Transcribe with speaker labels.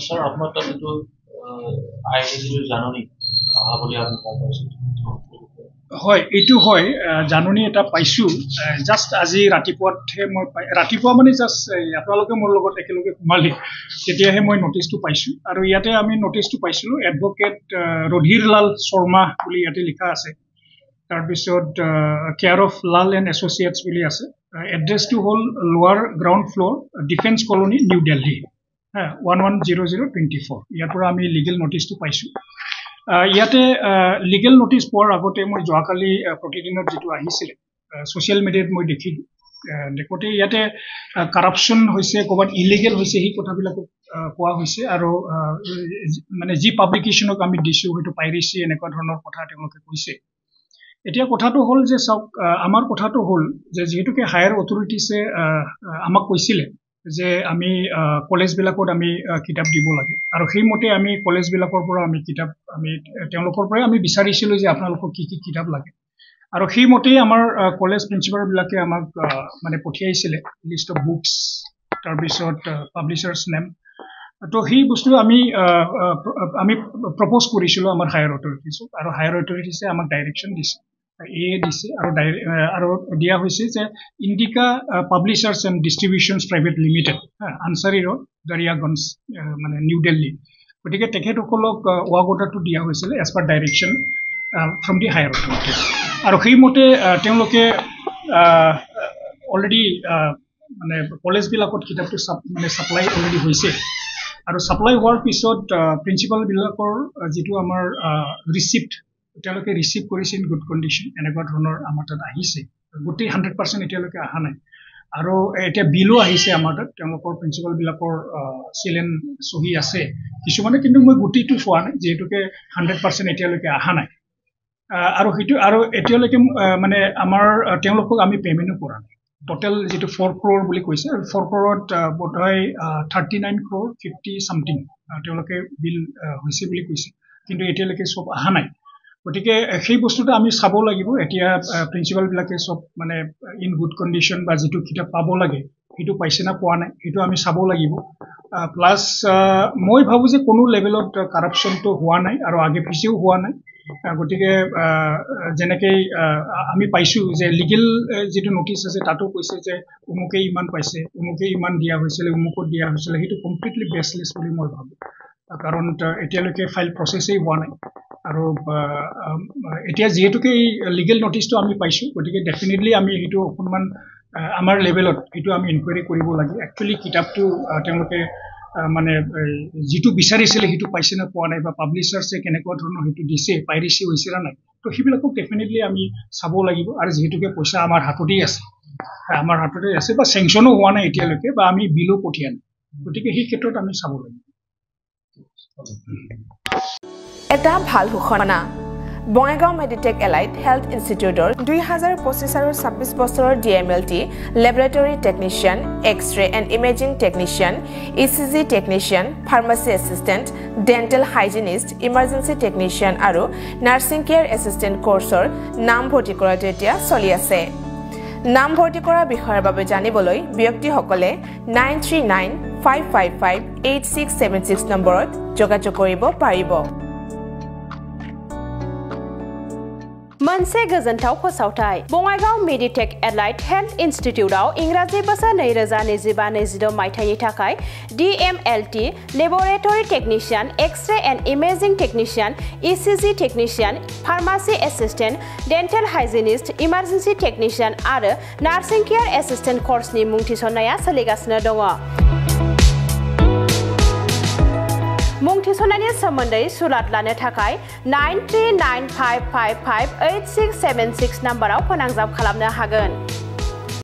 Speaker 1: Sir আপনার তো কিন্তু আইনি কিছু জাননি বলে আমি পাইছোঁ
Speaker 2: হয় এইটো হয় জাননী এটা পাইছোঁ জাষ্ট আজি ৰাতিপুৱাতহে মই ৰাতিপুৱা মানে জাষ্ট আপোনালোকে মোৰ লগত একেলগে সোমালি তেতিয়াহে মই নটিচটো পাইছোঁ আৰু ইয়াতে আমি নটিচটো পাইছিলোঁ এডভকেট ৰধীৰ লাল শৰ্মা বুলি ইয়াতে লিখা আছে তাৰপিছত care of Lal and associates বুলি আছে এড্ৰেছটো হ'ল লোৱাৰ ground floor defence colony new Delhi 110024 ইয়াৰ পৰা আমি লিগেল নটিচটো পাইছোঁ ইয়াতে লিগেল নটিচ পোৱাৰ আগতে মই যোৱাকালি প্ৰতিদিনত যেটো আহিছিল সোশ্যাল মিডিয়াত মই দেখিলোঁ দেখোতে ইয়াতে কাৰাপচন হৈছে ক'বাত ইলিগেল হৈছে এই কথাবিলাক কোৱা হৈছে আৰু মানে যি পাব্লিকেশনক আমি দিছো হয়তো পাইৰেচি এনেকুৱা ধৰণৰ কথা তেওঁলোকে কৈছে এতিয়া কথাটো হ'ল যে সব আমাৰ কথাটো হ'ল যে যেহেতুকে হায়াৰ অথৰিটিছে আমাক কৈছিলে যে আমি কলেজ বিলাকত আমি কিতাপ দিব লাগে আৰু সেই মতে আমি কলেজ বিলাকৰ পৰা আমি কিতাপ আমি তেওঁলোকৰ পৰা আমি বিচাৰিছিলোঁ যে আপোনালোকক কি কি কিতাপ লাগে আৰু সেই মতে আমাৰ কলেজ প্ৰিন্সিপাল বিলাকে আমাক মানে পঠিয়াইছিলে লিষ্ট অফ বুকস তাৰ পিছত পাবলিশাৰ্স নেম তো সেই বস্তু আমি প্ৰপ'জ কৰিছিলোঁ আমাৰ হায়াৰ অথৰিটিছক আৰু হায়াৰ অথৰিটিছে আমাক ডাইৰেকচন দিছে দিছে আৰু দিয়া হৈছে যে Indica publishers and distributions private limited Ansari road Daryaganj মানে নিউ দিল্লী গতিকে তেখেতসকলক ৱাক অৰ্ডাৰটো দিয়া হৈছিলে as per direction from the higher authorities আৰু সেই মতে তেওঁলোকে অলৰেডি মানে কলেজবিলাকত কিতাপটো মানে ছাপ্লাই অলৰেডি হৈছে আৰু ছাপ্লাই হোৱাৰ পিছত প্ৰিন্সিপাল বিলাকৰ যেটো আমাৰ ৰিচিপ্ট তেওঁলোকে ৰিচিভ কৰিছে ইন গুড কণ্ডিশ্যন এনেকুৱা ধৰণৰ আমাৰ তাত আহিছে গোটেই 100% এতিয়ালৈকে অহা নাই আৰু এতিয়া বিলো আহিছে আমাৰ তাত তেওঁলোকৰ প্ৰিন্সিপাল বিলাকৰ চিলেন সহি আছে কিছুমানে কিন্তু মই গোটেইটো চোৱা নাই যেহেতুকে 100% এতিয়ালৈকে অহা নাই আৰু সেইটো আৰু এতিয়ালৈকে মানে আমাৰ তেওঁলোকক আমি পেমেণ্টও কৰা নাই টোটেল যেটো 4 crore বুলি কৈছে 4 crore বোধহয় 39 crore 50 something তেওঁলোকে বিল হৈছে বুলি কৈছে কিন্তু এতিয়ালৈকে সব অহা নাই গতিকে সেই বস্তুটো আমি চাব লাগিব এতিয়া প্ৰিন্সিপাল বিলাকে সব মানে ইন গুড কণ্ডিশ্যন বা যেটো কিতাপ পাব লাগে সেইটো পাইছে না পোৱা নাই সেইটো আমি চাব লাগিব প্লাস মই ভাবো যে কোনো লেভেলত কাৰাপচনটো হোৱা নাই আৰু আগে পিছেও হোৱা নাই গতিকে যেনেকৈ আমি পাইছোঁ যে লিগেল যেটো নটিচ আছে তাতো কৈছে যে উমুকে ইমান পাইছে উমুকে ইমান দিয়া হৈছিল উমুকত দিয়া হৈছিল সেইটো কমপ্লিটলি বেছলেছ বুলি মই ভাবো কাৰণ এতিয়ালৈকে ফাইল প্ৰচেছেই হোৱা নাই আৰু এতিয়া যেহেতুকে এই লিগেল নটিচটো আমি পাইছোঁ গতিকে ডেফিনেটলি আমি সেইটো অকণমান আমাৰ লেভেলত সেইটো আমি ইনকুৱাৰী কৰিব লাগে একচুৱেলি কিতাপটো তেওঁলোকে মানে যেটো বিচাৰিছিলে সেইটো পাইছে না পোৱা নাই বা পাব্লিশাৰ্ছে কেনেকুৱা ধৰণৰ সেইটো দিছে পাইৰেচি হৈছে না নাই তো সেইবিলাকক ডেফিনেটলি আমি চাব লাগিব আৰু যেহেতুকে পইচা আমাৰ হাততেই আছে বা চেংচনো হোৱা নাই এতিয়ালৈকে বা আমি বিলো পঠিয়া নাই গতিকে সেই ক্ষেত্ৰত আমি চাব লাগিব
Speaker 3: এটা ভাল ঘোষণা বঙাইগাঁও মেডিটেক এলাইট হেল্থ ইনষ্টিটিউটৰ 2025 আৰু 26 বছৰৰ DMLT laboratory technician X-ray and imaging technician ECG technician pharmacy assistant dental hygienist emergency technician আৰু নাৰ্ছিং কেয়াৰ এছিষ্টেণ্ট কোৰ্চৰ নাম ভৰ্তি কৰাটো এতিয়া চলি আছে নাম ভৰ্তি কৰাৰ বিষয়ৰ বাবে জানিবলৈ ব্যক্তিসকলে 9395558676 নম্বৰত যোগাযোগ কৰিব পাৰিব
Speaker 4: मोनसे गोजोनथाव फोसावथाय बङाइगाव मेडिटेक एलाइट हेल्थ इन्स्टिट्यूटआव इंराजि बोसोर 2025-26 मायथाइनि थाखाय DMLT laboratory technician X-ray and imaging technician ECG technician pharmacy assistant dental hygienist emergency technician आरो नार्सिं केयर एसिस्टेंट कोर्सनि मुं थिसननाया सोलिगासिनो दङ मुं थिसननायनि सोमोन्दै सुलाद लानो थाखाय 9395558676 नम्बराव फोनांजाब खालामनो हागोन।